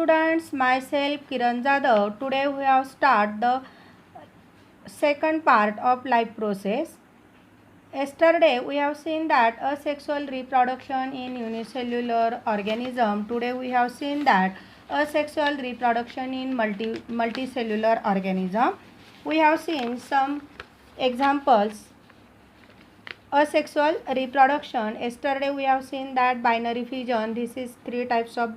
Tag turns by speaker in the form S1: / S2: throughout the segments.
S1: students, myself Kiran Jadhav. Today we have started the second part of life process. Yesterday we have seen that asexual reproduction in unicellular organism. Today we have seen that asexual reproduction in multicellular organism. We have seen some examples. Asexual reproduction. Yesterday we have seen that binary fission. This is three types of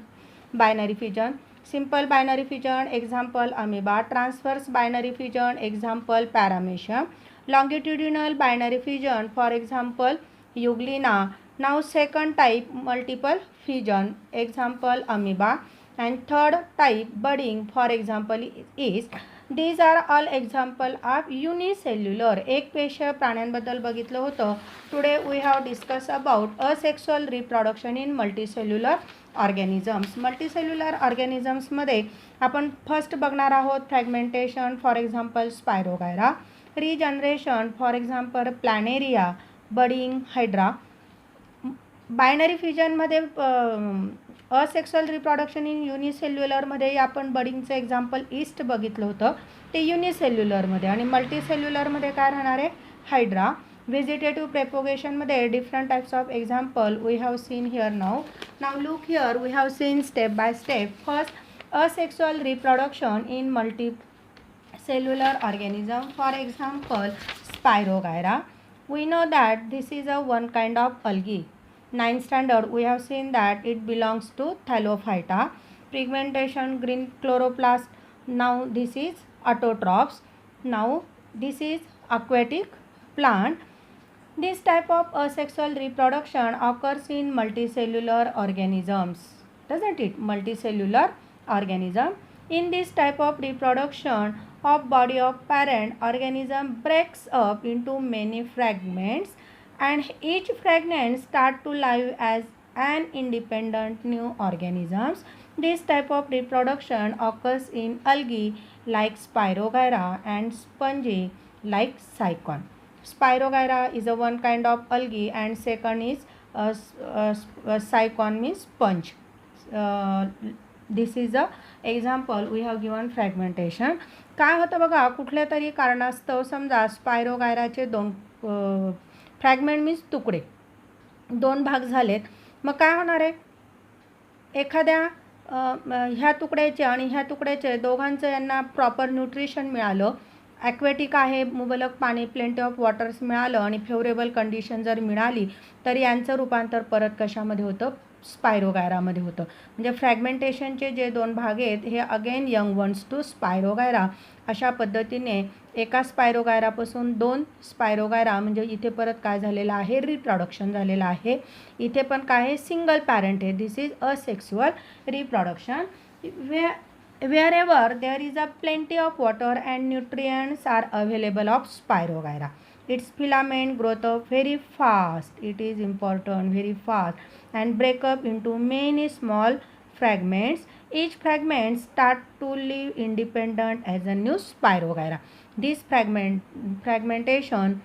S1: binary fission. Simple binary fission, example amoeba. Transverse binary fission, example paramecium. Longitudinal binary fission, for example euglena. Now second type multiple fission, example amoeba. And third type budding, for example is. These are all example of unicellular. एक पेशीय प्राण्यांबद्दल बघितलं होतं. Today we have discussed about asexual reproduction in multicellular organisms. Multicellular organisms मध्ये आपण first बघणार आहोत fragmentation, for example spirogyra. Regeneration, for example planaria, budding, hydra. Binary फ्युजनमध्ये asexual reproduction in युनिसेल्युलरमध्ये आपण बडिंगचं एक्झाम्पल ईस्ट बघितलं होतं, ते युनिसेल्युलरमध्ये. आणि मल्टीसेल्युलरमध्ये काय राहणार आहे, हायड्रा. व्हेजिटेटिव्ह प्रेपोगेशनमध्ये different types of example we have seen here now look here we have seen step by step. First asexual reproduction in multicellular organism, for example Spirogyra. We know that this is a one kind of algae. 9th standard we have seen that it belongs to Thallophyta. Pigmentation green chloroplast. Now this is autotrophs. Now this is aquatic plant. This type of asexual reproduction occurs in multicellular organisms, doesn't it? Multicellular organism. In this type of reproduction of body of parent organism breaks up into many fragments, and each fragment start to live as an independent new organisms. This type of reproduction occurs in algae like Spirogyra and spongy like Cycon. Spirogyra is a one kind of algae and second is Cycon means sponge. This is a example we have given fragmentation. काय होतं बघा, कुठल्या तरी कारणास्तव समजा स्पायरोगायराचे दोन fragment means तुकडे, दोन भाग झालेत. मग काय होणार आहे, एखाद्या ह्या तुकड्याचे आणि ह्या तुकड्याचे दोघांचं यांना प्रॉपर न्यूट्रिशन मिळालं, ॲक्वेटिक आहे, मुबलक पाणी, प्लेंटी ऑफ वॉटर्स मिळालं आणि फेवरेबल कंडिशन जर मिळाली तर यांचं रूपांतर परत कशामध्ये होतं, स्पायरोगायरामध्ये होतं. म्हणजे फ्रॅगमेंटेशनचे जे दोन भाग आहेत हे again young ones to spirogyra. अशा पद्धतीने एका स्पायरोगायरापासून दोन स्पायरोगायरा, म्हणजे इथे परत काय झालेलं आहे, रिप्रोडक्शन झालेलं आहे. इथे पण काय आहे, सिंगल पॅरेंट आहे. This is asexual reproduction. wherever there is a plenty of water and nutrients are available of Spirogyra. Its filament growth up very fast. It is important, very fast, and break up into many small fragments. Each fragment start to live independent as a new Spirogyra. This fragmentation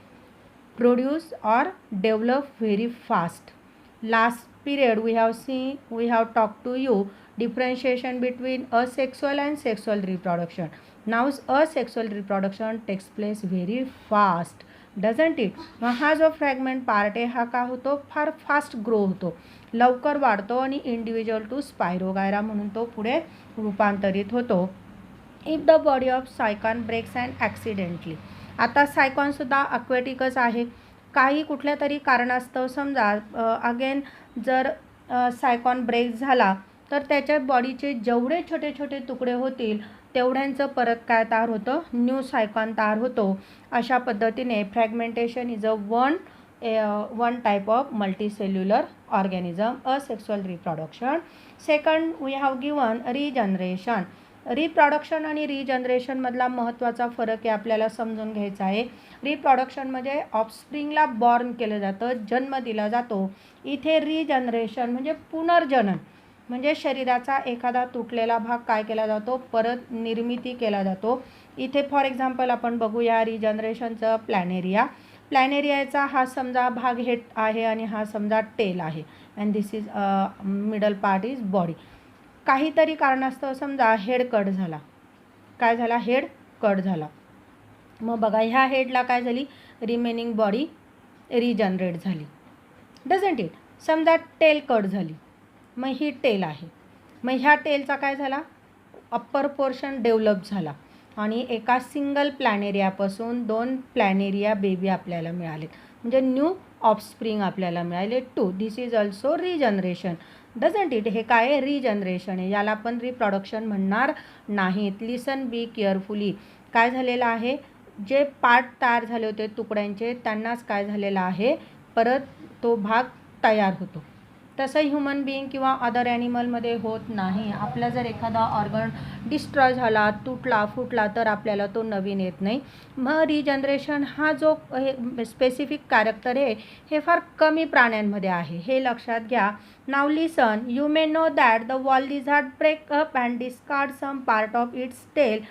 S1: produce or develop very fast. Last period we have talked to you differentiation between asexual and sexual reproduction. Now asexual reproduction takes place very fast, doesn't it? मग हा जो fragment part आहे हा का होतो, फार fast grow होतो, लवकर वाढतो आणि इंडिव्हिज्युअल टू स्पायरोगायरा म्हणून तो पुढे रूपांतरित होतो. If the body of sycon breaks and accidentally. आता सायकॉनसुद्धा अक्वेटिकच आहे. काही कुठल्या तरी कारणास्तव समजा अगेन जर सायकॉन ब्रेक झाला तर त्याच्या बॉडीचे जेवढे छोटे छोटे तुकडे होतील तेवढ्यांचं परत काय तयार होतं, न्यू सायकॉन तयार होतो. अशा पद्धतीने fragmentation is a one type of multicellular organism, asexual reproduction. Second we have given regeneration. Reproduction आणि रिजनरेशनमधला महत्त्वाचा फरक आहे आपल्याला समजून घ्यायचा आहे. रिप्रोडक्शनमध्ये ऑफस्प्रिंगला बॉर्न केलं जातं, जन्म दिला जातो. इथे रिजनरेशन म्हणजे पुनर्जनन, म्हणजे शरीराचा एखादा तुटलेला भाग काय केला जातो, परत निर्मिती केला जातो. इथे फॉर एक्झाम्पल आपण बघूया रिजनरेशनचं प्लॅनेरियाचा हा समजा भाग हेड आहे आणि हा समजा टेल आहे, and this is middle part is body. काहीतरी कारणास्तव समजा हेड कट झाला, काय झाला, हेड कट झाला. मग बघा ह्या हेडला काय झाली, रिमेनिंग बॉडी रिजनरेट झाली. Doesn't it. समजा टेल कट झाली, मग ही टेल आहे, मग ह्या टेलचा काय झाला, अप्पर पोर्शन डेव्हलप झाला आणि एका सिंगल प्लॅनेरियापासून 2 प्लॅनेरिया बेबी आपल्याला मिळाले, म्हणजे न्यू ऑफस्प्रिंग आपल्याला मिळाले 2. This is also regeneration. Doesn't it. हे काय आहे, रिजनरेशन आहे. याला आपण रिप्रोडक्शन म्हणणार नाहीत. लिसन बी केअरफुली. काय झालेलं आहे, जे पार्ट तयार झाले होते तुकड्यांचे त्यांनाच काय झालेलं आहे, परत तो भाग तयार होतो. तसं ह्युमन बिईंग किंवा अदर ॲनिमलमध्ये होत नाही. आपला जर एखादा ऑर्गन डिस्ट्रॉय झाला, तुटला फुटला तर आपल्याला तो नवीन येत नाही. मग रिजनरेशन हा जो हे स्पेसिफिक कॅरेक्टर आहे हे फार कमी प्राण्यांमध्ये आहे, हे लक्षात घ्या. Now listen. You may know that the wall lizard break up and discard some part of its tail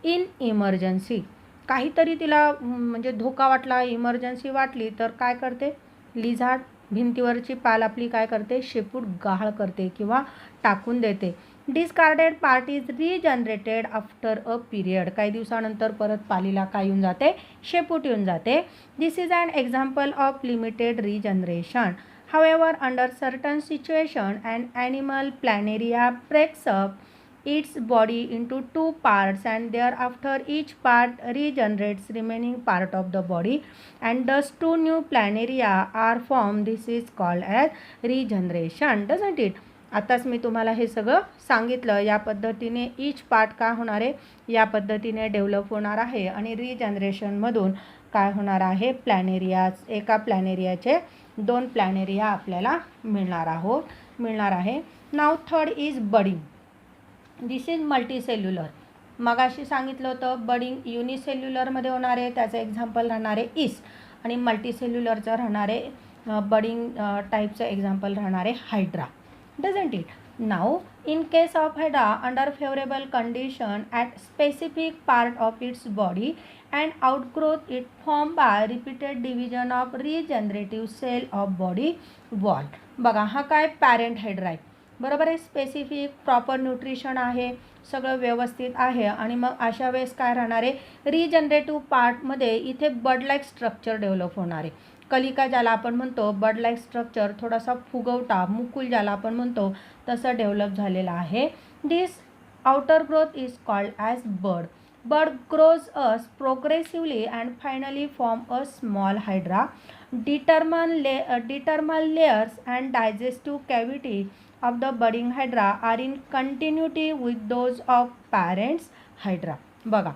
S1: in emergency. काहीतरी तिला म्हणजे धोका वाटला, इमर्जन्सी वाटली तर काय करते, लिझार्ड भिंतीवरची पाल आपली काय करते, शेपूट गाळ करते किंवा टाकून देते. Discarded part is regenerated after a period. काही दिवसानंतर परत पालीला काय येऊन जाते, शेपूट येऊन जाते. This is an example of limited regeneration. However, under certain situation, an animal planaria breaks up its body into 2 parts and thereafter each part regenerates remaining part of the body and thus 2 new planaria are formed. This is called as regeneration. Doesn't it? आताच मी तुम्हाला हे सगळं सांगितलं. या पद्धतीने each part काय होणार आहे, या पद्धतीने डेव्हलप होणार आहे आणि रिजनरेशनमधून काय होणार आहे, प्लॅनेरियाज, एका प्लॅनेरियाचे 2 प्लॅनेरिया आपल्याला मिळणार आहे. Now third is budding. This is multicellular. मगाशी सांगितलं होतं बडिंग युनिसेल्युलरमध्ये होणार आहे, त्याचं एक्झाम्पल राहणार आहे ईस्ट, आणि मल्टीसेल्युलरचं राहणार आहे बडिंग टाईपचं एक्झाम्पल राहणार आहे hydra. Doesn't it? Now, in case of Hydra, under favorable condition at specific part of its body and outgrowth it formed by repeated division of regenerative cell of body wall. बघा हा काय parent hydra आहे, बरोबर आहे. Specific proper nutrition आहे, सगळं व्यवस्थित आहे आणि मग अशा वेळेस काय राहणार आहे, रिजनरेटिव्ह पार्टमध्ये इथे बर्ड लाईक स्ट्रक्चर डेव्हलप होणार आहे. कलिका ज्याला आपण म्हणतो, बर्ड लाईक स्ट्रक्चर, थोडासा फुगवटा, मुकुल ज्याला आपण म्हणतो तसं डेव्हलप झालेलं आहे. This outer growth is called as bud. Bud grows us progressively and finally form a small hydra. Dermal layers and digestive cavity of the budding hydra are in continuity with those of parents hydra. बघा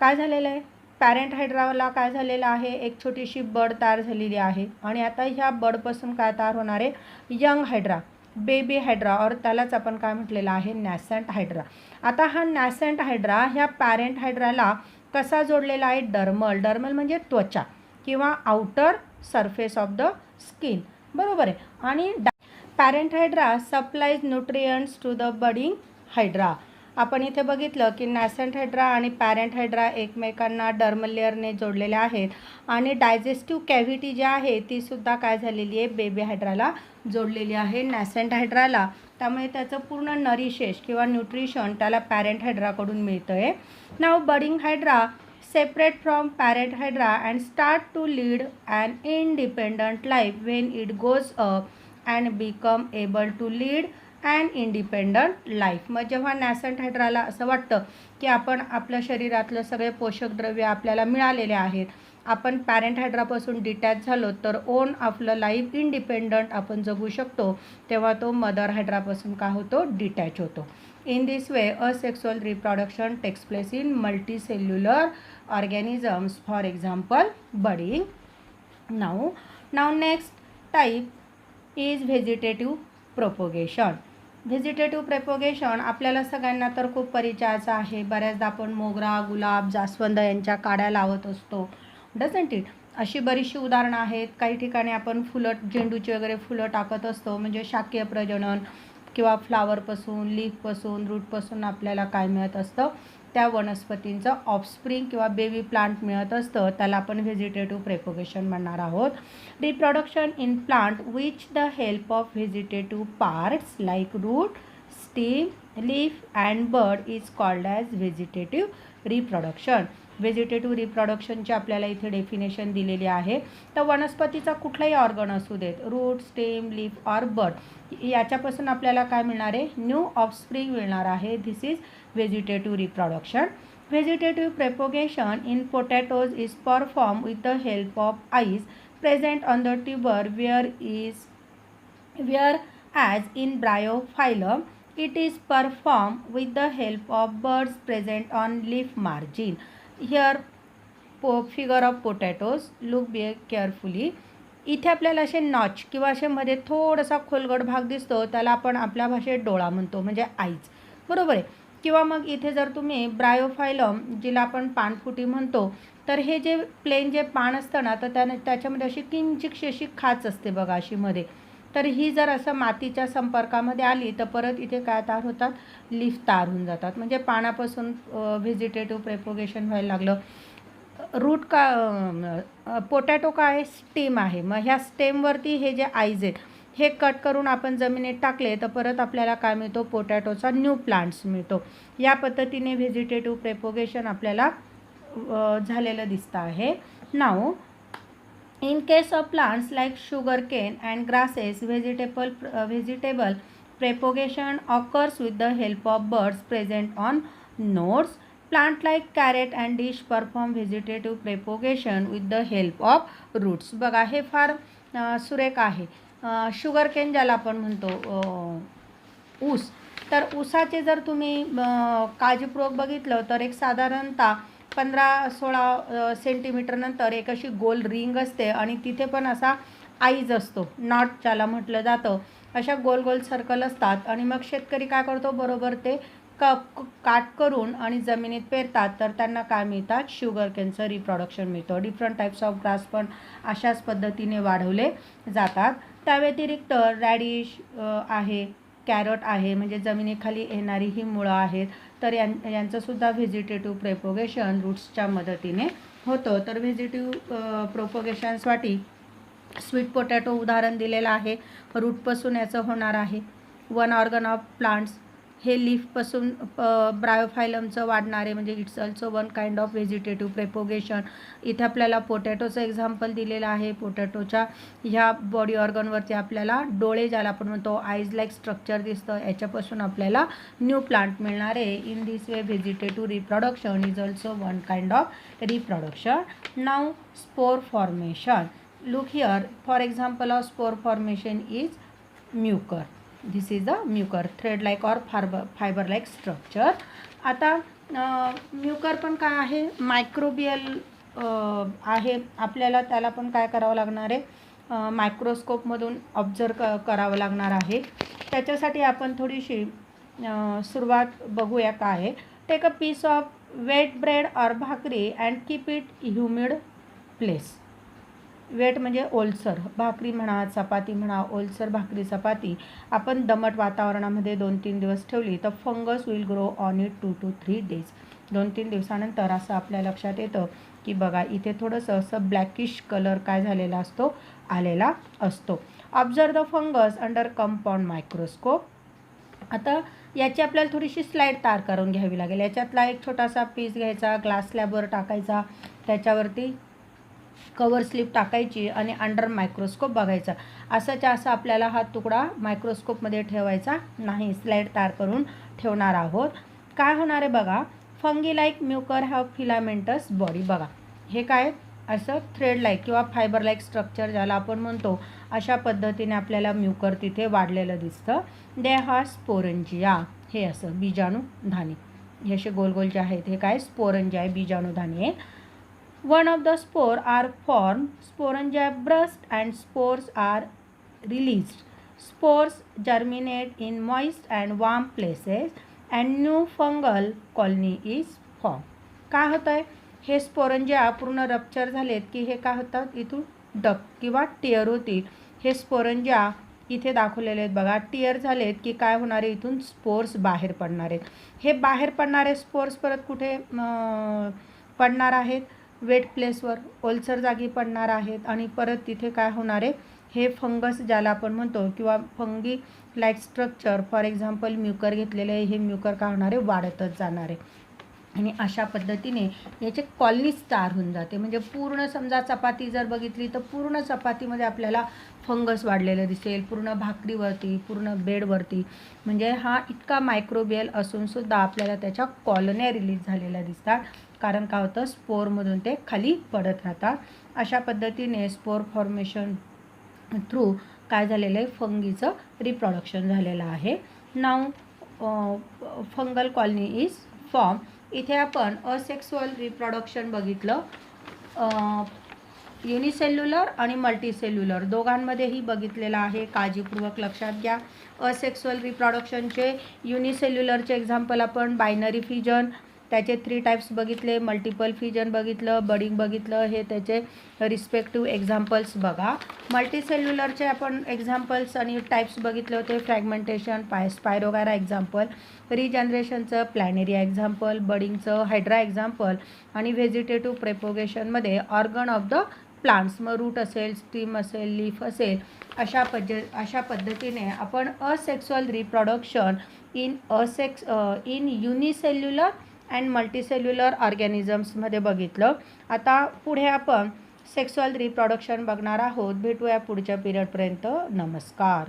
S1: काय झालेलं आहे, parent हायड्राला काय झालेलं आहे, एक छोटीशी बड तयार झालेली आहे आणि आता ह्या बडपासून काय तयार होणार आहे, यंग हायड्रा, बेबी हायड्रा, और त्यालाच आपण काय म्हटलेलं आहे, नॅसंट हायड्रा. आता हा नॅसंट हायड्रा ह्या पॅरेंट हायड्राला कसा जोडलेला आहे, डर्मल. डर्मल म्हणजे त्वचा किंवा outer surface of the skin, बरोबर आहे. आणि parent hydra supplies nutrients to the budding hydra. आपण इथे बघितलं की नॅसंट हायड्रा आणि पॅरेंट हायड्रा एकमेकांना डर्मल लेअरने जोडलेले आहेत आणि डायजेस्टिव्ह कॅव्हिटी जी आहे ती सुद्धा काय झालेली आहे, बेबी हायड्राला जोडलेली आहे नॅसंट हायड्राला. त्यामुळे त्याचं पूर्ण नरिशेश किंवा न्यूट्रिशन त्याला पॅरेंट हायड्राकडून मिळतं आहे. Now budding hydra separate from parent hydra and start to lead an independent life when it goes up and become able to lead and independent life. मग जेव्हा नॅसंट हायड्राला असं वाटतं की आपण आपल्या शरीरातलं सगळे पोषक द्रव्य आपल्याला मिळालेले आहेत, आपण पॅरेंट हायड्रापासून डिटॅच झालो तर ओन आपलं लाईफ इंडिपेंडंट आपण जगू शकतो, तेव्हा तो मदर हायड्रापासून काय होतो, डिटॅच होतो. In this way asexual reproduction takes place in multicellular organisms, for example budding. Now next type is vegetative propagation. Vegetative propagation आपल्याला सगळ्यांना तर खूप परिचयाचं आहे. बऱ्याचदा आपण मोगरा, गुलाब, जास्वंद यांच्या काड्या लावत असतो. Doesn't it? अशी बरीचशी उदाहरणं आहेत. काही ठिकाणी आपण फुलं, झेंडूची वगैरे फुलं टाकत असतो, म्हणजे शाकीय प्रजनन किंवा फ्लावरपासून, लीफपासून, रूटपासून आपल्याला काय मिळत असतं, त्या वनस्पतींचं ऑफस्प्रिंग किंवा बेबी प्लांट मिळत असतं. त्याला आपण व्हेजिटेटिव्ह प्रोपोगेशन म्हणणार आहोत. Reproduction in plant which the help of vegetative parts like root, stem, leaf and bud is called as vegetative reproduction. Vegetative रिप्रोडक्शनची आपल्याला इथे डेफिनेशन दिलेली आहे. तर वनस्पतीचा कुठलाही ऑर्गन असू देत, root, stem, leaf or bud, याच्यापासून आपल्याला काय मिळणार आहे, न्यू ऑफस्प्रिंग मिळणार आहे. This is vegetative reproduction. Vegetative propagation in potatoes is perform with the help of eyes present on the tuber whereas in Bryophyllum it is performed with the help of buds present on leaf margin. Here figure of potatoes, look carefully. इथे आपल्याला असे notch किंवा असे मध्ये थोडासा खोलगट भाग दिसतो, त्याला आपण आपल्या भाषेत डोळा म्हणतो, म्हणजे आईज, बरोबर आहे. किंवा मग इथे जर तुम्ही ब्रायोफायलम, जिला आपण पानफुटी म्हणतो, तर हे जे प्लेन जे पान असतं ना, तर त्याच्यामध्ये अशी किंचितशी अशी खाच असते बघा अशी मध्ये. तर ही जर असं मातीच्या संपर्कामध्ये आली तर परत इथे काय तयार होतात, लीफ तयार होऊन जातात. म्हणजे पानापासून व्हेजिटेटिव्ह प्रोपगेशन व्हायला लागलं. रूट पोटॅटो काय स्टेम आहे, मग ह्या स्टेमवरती हे जे आईज आहेत हे कट करून आपण जमिनीत टाकले तर परत आपल्याला काय मिळतो, पोटॅटोचा न्यू प्लांट्स मिळतो. या पद्धतीने व्हेजिटेटिव्ह प्रोपगेशन आपल्याला झालेलं दिसतं आहे. Now in case of plants like sugarcane and grasses, vegetable propagation occurs with the help of buds present on nodes. Plant like carrot and dish perform vegetative propagation with the help of roots. बघा हे फार सुरेख आहे. Sugarcane ज्याला आपण म्हणतो ऊस, तर ऊसाचे जर तुम्ही काळजीपूर्वक बघितलं तर एक साधारणतः 15-16 सेंटीमीटर नंतर एक अशी गोल रिंग असते आणि तिथे पण असा आईज असतो, नॉट ज्याला म्हटलं जातं. अशा गोल गोल सर्कल असतात आणि मग शेतकरी काय करतो, बरोबर ते काट करून आणि जमिनीत पेरतात, तर त्यांना काय मिळतात, शुगर कॅनचं रिप्रोडक्शन मिळतं. डिफरंट टाईप्स ऑफ ग्रास पण अशाच पद्धतीने वाढवले जातात. त्या व्यतिरिक्त रॅडिश आहे, कॅरट आहे, म्हणजे जमिनीखाली येणारी ही मुळं आहेत, तर यांचंसुद्धा व्हेजिटेटिव्ह प्रोपगेशन रूट्सच्या मदतीने होतं. तर व्हेजिटिव्ह प्रोपगेशनसाठी स्वीट पोटॅटो उदाहरण दिलेलं आहे. रूटपासून याचं होणार आहे. वन ऑर्गन ऑफ प्लांट्स, हे लीफपासून ब्रायोफायलमचं वाढणार आहे, म्हणजे it's also one kind of vegetative propagation. इथे आपल्याला पोटॅटोचं एक्झाम्पल दिलेलं आहे. पोटॅटोच्या ह्या बॉडी ऑर्गनवरती आपल्याला डोळे ज्याला आपण म्हणतो आईज लाईक स्ट्रक्चर दिसतं, याच्यापासून आपल्याला न्यू प्लांट मिळणार आहे. In this way vegetative reproduction is also one kind of reproduction. Now spore formation, look here. For example of spore formation is Mucor. This is the Mucor, thread like or fibre like structure. आता Mucor पण काय आहे, microbial आहे. आपल्याला त्याला पण काय करावं लागणार आहे, मायक्रोस्कोपमधून ऑब्झर्व करावं लागणार आहे. त्याच्यासाठी आपण थोडीशी सुरुवात बघूया काय आहे. Take a piece of wet bread or bhakri and keep it humid place. Wet म्हणजे ओलसर, भाकरी म्हणा, चपाती म्हणा, ओलसर भाकरी चपाती आपण दमट वातावरणामध्ये 2-3 दिवस ठेवली तर fungus will grow on it 2 to 3 days. 2-3 दिवसानंतर असं आपल्या लक्षात येतं की बघा इथे थोडंसं असं ब्लॅकिश कलर काय झालेला असतो, आलेला असतो. Observe the fungus under compound microscope. आता याची आपल्याला थोडीशी स्लाईड तयार करून घ्यावी लागेल. याच्यातला एक छोटासा पीस घ्यायचा, ग्लास स्लॅबवर टाकायचा, त्याच्यावरती कवर स्लिप टाकायची आणि अंडर मायक्रोस्कोप बघायचा. असंच्या असं आपल्याला हा तुकडा मायक्रोस्कोपमध्ये ठेवायचा नाही, स्लाईड तयार करून ठेवणार आहोत. काय होणार आहे बघा, fungi like Mucor have filamentous body. बघा हे काय असं थ्रेड लाईक किंवा फायबर लाईक स्ट्रक्चर ज्याला आपण म्हणतो, अशा पद्धतीने आपल्याला म्युकर तिथे वाढलेलं दिसतं. दे हॅव स्पोरंजिया, हे असं बीजाणुधानी, हे असे गोल गोल जे आहेत हे काय स्पोरंजिया आहे, बीजाणुधानी आहे. One of the spore are formed, sporangia burst and spores are released. Spores germinate in moist and warm places and new fungal colony is formed. काय होतं आहे, हे स्पोरंजिया पूर्ण रप्चर झालेत की हे काय होतात, इथून डक किंवा टिअर होतील. हे स्पोरंजिया इथे दाखवलेले आहेत बघा, टिअर झालेत की काय होणार आहे, इथून स्पोर्स बाहेर पडणार आहेत. हे बाहेर पडणारे स्पोर्स परत कुठे पडणार आहेत, वेट प्लेसवर, ओलसर जागी पडणार आहेत आणि परत तिथे काय होणार आहे, हे फंगस ज्याला आपण म्हणतो किंवा fungi like structure, for example Mucor घेतलेले आहे, हे म्युकर काय होणार आहे, वाढतच जाणार आहे आणि अशा पद्धतीने याचे कॉलनी तयार होऊन जाते. म्हणजे पूर्ण समजा चपाती जर बघितली तर पूर्ण चपातीमध्ये आपल्याला फंगस वाढलेलं दिसेल, पूर्ण भाकरीवरती, पूर्ण बेडवरती. म्हणजे हा इतका मायक्रोबियल असूनसुद्धा आपल्याला त्याच्या कॉलन्या रिलीज झालेल्या दिसतात. कारण काय होतं, स्पोरमधून ते खाली पडत राहतात. अशा पद्धतीने स्पोर फॉर्मेशन थ्रू काय झालेलं आहे, फंगीचं रिप्रोडक्शन झालेलं आहे. नाव फंगल कॉलनी इज फॉर्म. इथे आपण असेक्सुअल रिप्रोडक्शन बघितलं, युनिसेल्युलर आणि मल्टीसेल्युलर दोघांमध्येही बघितलेलं आहे. काळजीपूर्वक लक्षात घ्या. असेक्सुअल रिप्रोडक्शनचे युनिसेल्युलरचे एक्झाम्पल आपण बायनरी फिजन, त्याचे 3 टाईप्स बघितले, मल्टिपल फिजन बघितलं, बडिंग बघितलं. हे त्याचे रिस्पेक्टिव्ह एक्झाम्पल्स बघा. मल्टीसेल्युलरचे आपण एक्झाम्पल्स आणि टाईप्स बघितले होते. फ्रॅगमेंटेशन, स्पायरोगायरा एक्झाम्पल, रिजनरेशनचं प्लॅनेरिया एक्झाम्पल, बडिंगचं हायड्रा एक्झाम्पल आणि व्हेजिटेटिव्ह प्रेपोगेशनमध्ये ऑर्गन ऑफ द प्लांट्स, मग रूट असेल, स्टीम असेल, लीफ असेल. अशा पद्धतीने आपण asexual reproduction in unicellular and multicellular ऑर्गॅनिझम्समध्ये बघितलं. आता पुढे आपण सेक्सुअल रिप्रोडक्शन बघणार आहोत. भेटूया पुढच्या पिरियडपर्यंत. नमस्कार.